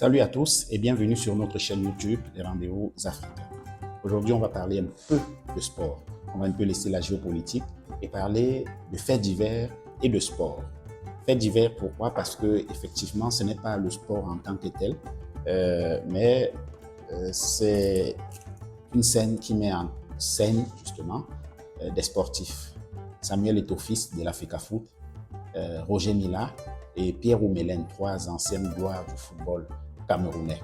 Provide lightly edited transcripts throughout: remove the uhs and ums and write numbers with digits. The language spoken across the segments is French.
Salut à tous et bienvenue sur notre chaîne YouTube, les Rendez-vous Africains. Aujourd'hui, on va parler un peu de sport. On va un peu laisser la géopolitique et parler de faits divers et de sport. Faits divers, pourquoi? Parce que effectivement, ce n'est pas le sport en tant que tel, mais c'est une scène qui met en scène justement des sportifs. Samuel Eto'o-Fils de l'Africa Foot, Roger Mila et Pierre Oumelen, trois anciennes gloires du football camerounais.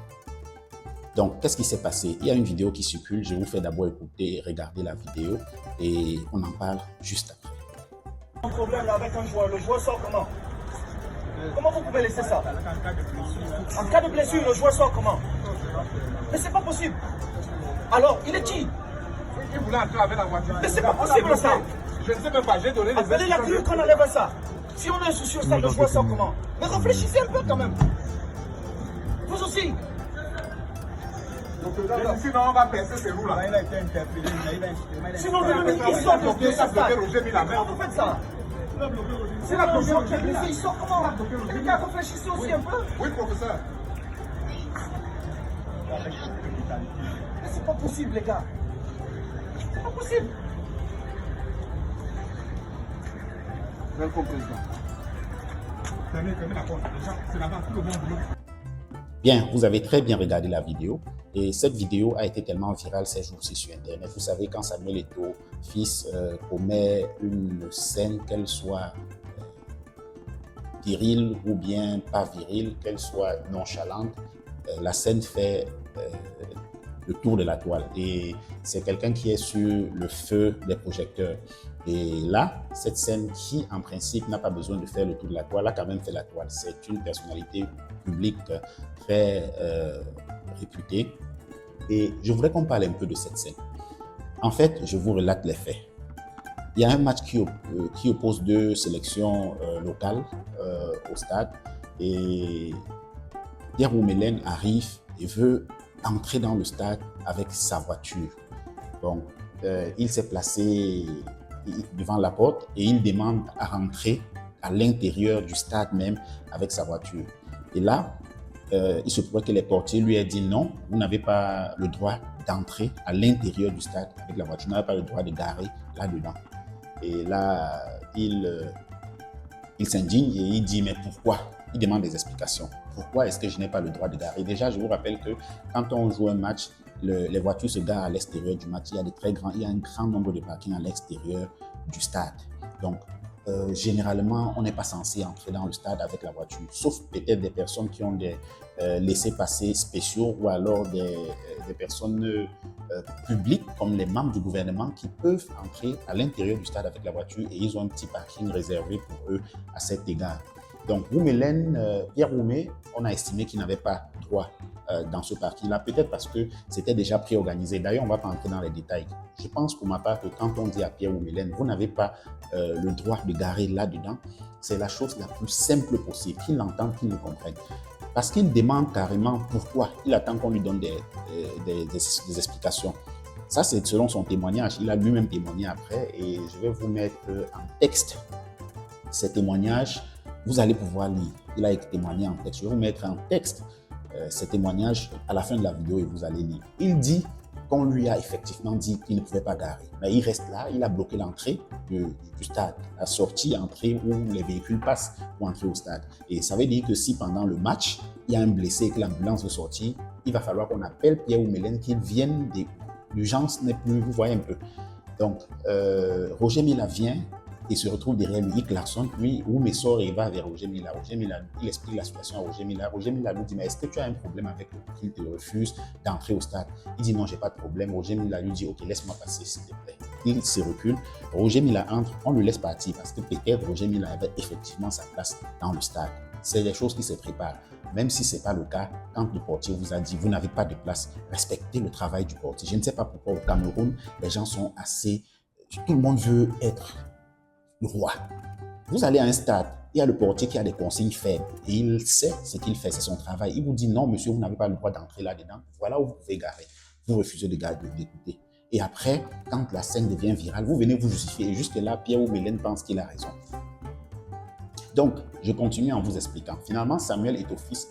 Donc, qu'est-ce qui s'est passé? Il y a une vidéo qui circule, je vous fais d'abord écouter et regarder la vidéo et on en parle juste après. Un problème avec un joueur, le joueur sort comment? Comment vous pouvez laisser ça? En cas de blessure, le joueur sort comment? Mais c'est pas possible. Alors, il est qui? Il voulait entrer avec la voiture. Mais c'est pas possible ça. Je ne sais même pas, j'ai donné les Appelez la grue qu'on enlève ça. Si on est soucieux, ça, le joueur sort comment? Mais réfléchissez un peu quand même. Vous aussi. Sinon, on va percer ces roues-là. Sinon, il sort de ça. Pourquoi vous faites ça? C'est la bloqué, il sort comment? Les gars, réfléchissez aussi un peu. Oui, professeur. Mais c'est pas possible, les gars. C'est pas possible. Welcome, président. Tenez la porte. C'est là-bas, tout le monde. Bien, vous avez très bien regardé la vidéo et cette vidéo a été tellement virale ces jours-ci sur Internet. Vous savez, quand Samuel Eto'o-Fils commet une scène, qu'elle soit virile ou bien pas virile, qu'elle soit nonchalante, la scène fait le tour de la toile et c'est quelqu'un qui est sur le feu des projecteurs. Et là, cette scène qui, en principe, n'a pas besoin de faire le tour de la toile, a quand même fait la toile. C'est une personnalité publique très réputée. Et je voudrais qu'on parle un peu de cette scène. En fait, je vous relate les faits. Il y a un match qui oppose deux sélections locales au stade. Et Pierre Oumelen arrive et veut entrer dans le stade avec sa voiture. Donc, il s'est placé devant la porte et il demande à rentrer à l'intérieur du stade même avec sa voiture. Et là, il se pourrait que les portiers lui aient dit non, vous n'avez pas le droit d'entrer à l'intérieur du stade avec la voiture, vous n'avez pas le droit de garer là-dedans. Et là, il s'indigne et il dit mais pourquoi? Il demande des explications. Pourquoi est-ce que je n'ai pas le droit de garer? Déjà, je vous rappelle que quand on joue un match, les voitures se garent à l'extérieur du match. Il y a un grand nombre de parkings à l'extérieur du stade. Donc, généralement, on n'est pas censé entrer dans le stade avec la voiture, sauf peut-être des personnes qui ont des laissez-passer spéciaux ou alors des personnes publiques comme les membres du gouvernement qui peuvent entrer à l'intérieur du stade avec la voiture et ils ont un petit parking réservé pour eux à cet égard. Donc, Pierre Oumé, on a estimé qu'il n'avait pas droit dans ce parking-là, peut-être parce que c'était déjà préorganisé. D'ailleurs, on ne va pas entrer dans les détails. Je pense pour ma part que quand on dit à Pierre Oumelen, vous n'avez pas le droit de garer là-dedans, c'est la chose la plus simple possible, qu'il l'entende, qu'il le comprenne. Parce qu'il demande carrément pourquoi. Il attend qu'on lui donne des explications. Ça, c'est selon son témoignage. Il a lui-même témoigné après et je vais vous mettre en texte ces témoignages. Vous allez pouvoir lire. Il a témoigné en texte. Je vais vous mettre en texte ces témoignages à la fin de la vidéo et vous allez lire. Il dit qu'on lui a effectivement dit qu'il ne pouvait pas garer. Mais il reste là, il a bloqué l'entrée du stade, la sortie, entrée où les véhicules passent pour entrer au stade. Et ça veut dire que si pendant le match, il y a un blessé et que l'ambulance veut sortir, il va falloir qu'on appelle Pierre Oumelen qu'il vienne. L'urgence n'est plus, vous voyez un peu. Donc, Roger Mila vient et se retrouve derrière lui, il klaxonne, lui, Oumé sort et il va vers Roger Mila. Roger Mila, il explique la situation à Roger Mila. Roger Mila lui dit, mais est-ce que tu as un problème avec le qu'il te refuse d'entrer au stade? Il dit, non, j'ai pas de problème. Roger Mila lui dit, ok, laisse-moi passer, s'il te plaît. Il se recule. Roger Mila entre, on le laisse partir parce que peut-être Roger Mila avait effectivement sa place dans le stade. C'est des choses qui se préparent. Même si ce n'est pas le cas, quand le portier vous a dit, vous n'avez pas de place, respectez le travail du portier. Je ne sais pas pourquoi au Cameroun, les gens sont assez... Tout le monde veut être le roi. Vous allez à un stade, il y a le portier qui a des consignes faibles et il sait ce qu'il fait, c'est son travail. Il vous dit non, monsieur, vous n'avez pas le droit d'entrer là-dedans. Voilà où vous pouvez garer. Vous refusez d'écouter. Et après, quand la scène devient virale, vous venez vous justifier. Et jusque-là, Pierre Oumelen pense qu'il a raison. Donc, je continue en vous expliquant. Finalement, Samuel Eto'o-Fils,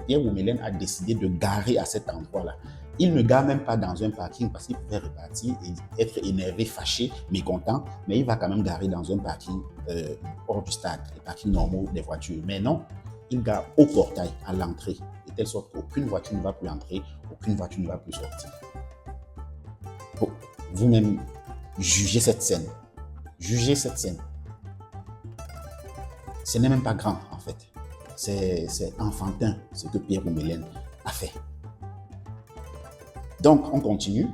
Pierre Oumelen a décidé de garer à cet endroit-là. Il ne gare même pas dans un parking parce qu'il pouvait repartir et être énervé, fâché, mécontent, mais il va quand même garer dans un parking hors du stade, les parkings normaux des voitures. Mais non, il gare au portail, à l'entrée, de telle sorte qu'aucune voiture ne va plus entrer, aucune voiture ne va plus sortir. Vous-même, jugez cette scène. Jugez cette scène. Ce n'est même pas grand, en fait. C'est enfantin, ce que Pierre Oumelen a fait. Donc, on continue.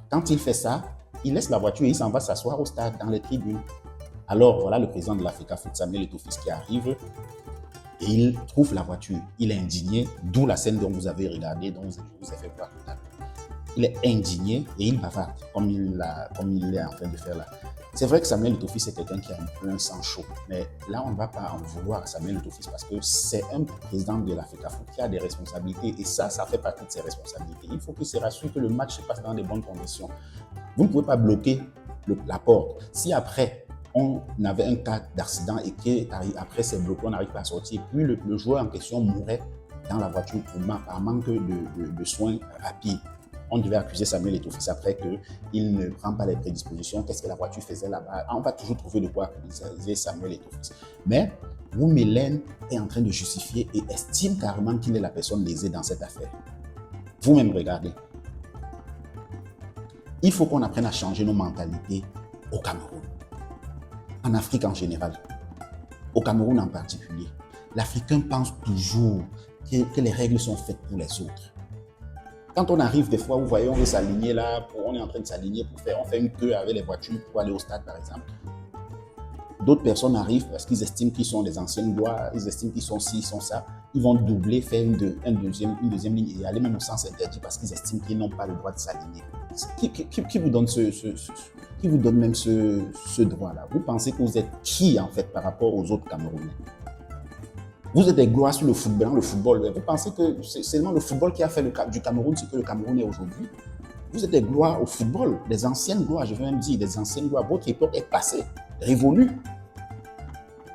Quand il fait ça, il laisse la voiture et il s'en va s'asseoir au stade, dans les tribunes. Alors, voilà le président de l'Africafoot, Samuel Eto'o-Fils, qui arrive et il trouve la voiture. Il est indigné, d'où la scène dont vous avez regardé, dont je vous ai fait voir tout à l'heure. Il est indigné et il bavarde, comme il est en train de faire là. C'est vrai que Samuel Eto'o-Fils est quelqu'un qui a un peu un sang chaud, mais là, on ne va pas en vouloir à Samuel Eto'o-Fils parce que c'est un président de l'Africafoot qui a des responsabilités et ça fait partie de ses responsabilités. Il faut qu'il se rassure que le match se passe dans de bonnes conditions. Vous ne pouvez pas bloquer la porte. Si après, on avait un cas d'accident et qu'après c'est bloqué, on n'arrive pas à sortir, puis le joueur en question mourrait dans la voiture par manque de soins rapides. On devait accuser Samuel Eto'o-Fils après qu'il ne prend pas les prédispositions. Qu'est-ce que la voiture faisait là-bas? On va toujours trouver de quoi accuser Samuel Eto'o-Fils. Mais Oumelen est en train de justifier et estime carrément qu'il est la personne lésée dans cette affaire. Vous-même regardez. Il faut qu'on apprenne à changer nos mentalités au Cameroun. En Afrique en général. Au Cameroun en particulier. L'Africain pense toujours que les règles sont faites pour les autres. Quand on arrive, des fois, vous voyez, on veut s'aligner là, on est en train de s'aligner on fait une queue avec les voitures pour aller au stade, par exemple. D'autres personnes arrivent parce qu'ils estiment qu'ils sont des anciennes gloires, ils estiment qu'ils sont ci, ils sont ça. Ils vont doubler, faire une deuxième ligne et aller même au sens interdit parce qu'ils estiment qu'ils n'ont pas le droit de s'aligner. Qui vous donne qui vous donne même ce droit-là? Vous pensez que vous êtes qui, en fait, par rapport aux autres Camerounais? Vous êtes des gloires sur le football. Vous pensez que c'est seulement le football qui a fait du Cameroun ce que le Cameroun est aujourd'hui? Vous êtes des gloires au football, des anciennes gloires, je veux même dire, des anciennes gloires. Votre époque est passée, révolue.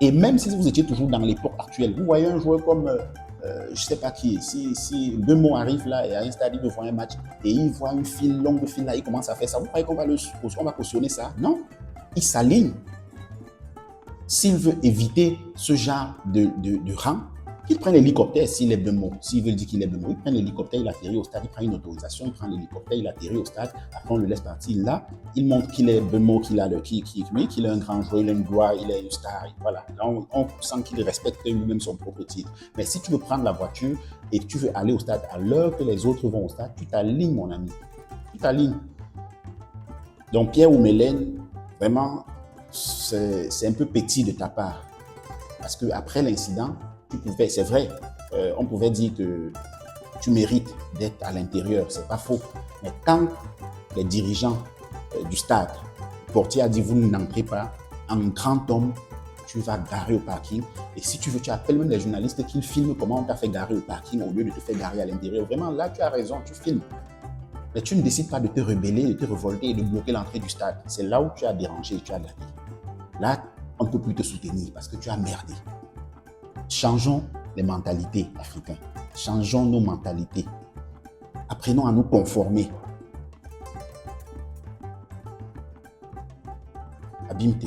Et même si vous étiez toujours dans l'époque actuelle, vous voyez un joueur comme, je ne sais pas qui, si deux mots arrivent là et à un stade, il voit un match et il voit une longue file là, il commence à faire ça. Vous croyez qu'on va cautionner ça? Non, il s'aligne. S'il veut éviter ce genre de rang, qu'il prenne l'hélicoptère s'il est Bemo. S'il veut dire qu'il est Bemo, il prend l'hélicoptère, il atterrit au stade, il prend une autorisation, il prend l'hélicoptère, il atterrit au stade, après on le laisse partir. Là, il montre qu'il est Bemo, qu'il a qu'il est un grand joueur, il a une gloire, il est une star. Voilà. Là, on sent qu'il respecte lui-même son propre titre. Mais si tu veux prendre la voiture et que tu veux aller au stade à l'heure que les autres vont au stade, tu t'alignes, mon ami. Tu t'alignes. Donc, Pierre Oumelen, vraiment, c'est un peu petit de ta part. Parce qu'après l'incident, c'est vrai, on pouvait dire que tu mérites d'être à l'intérieur, c'est pas faux. Mais quand les dirigeants du stade, le portier a dit vous n'entrez pas, en grand homme, tu vas garer au parking. Et si tu veux, tu appelles même les journalistes qui filment comment on t'a fait garer au parking au lieu de te faire garer à l'intérieur. Vraiment, là, tu as raison, tu filmes. Mais tu ne décides pas de te rebeller, de te révolter et de bloquer l'entrée du stade. C'est là où tu as dérangé, tu as gagné. Là, on ne peut plus te soutenir parce que tu as merdé. Changeons les mentalités africaines. Changeons nos mentalités. Apprenons à nous conformer. Abimte.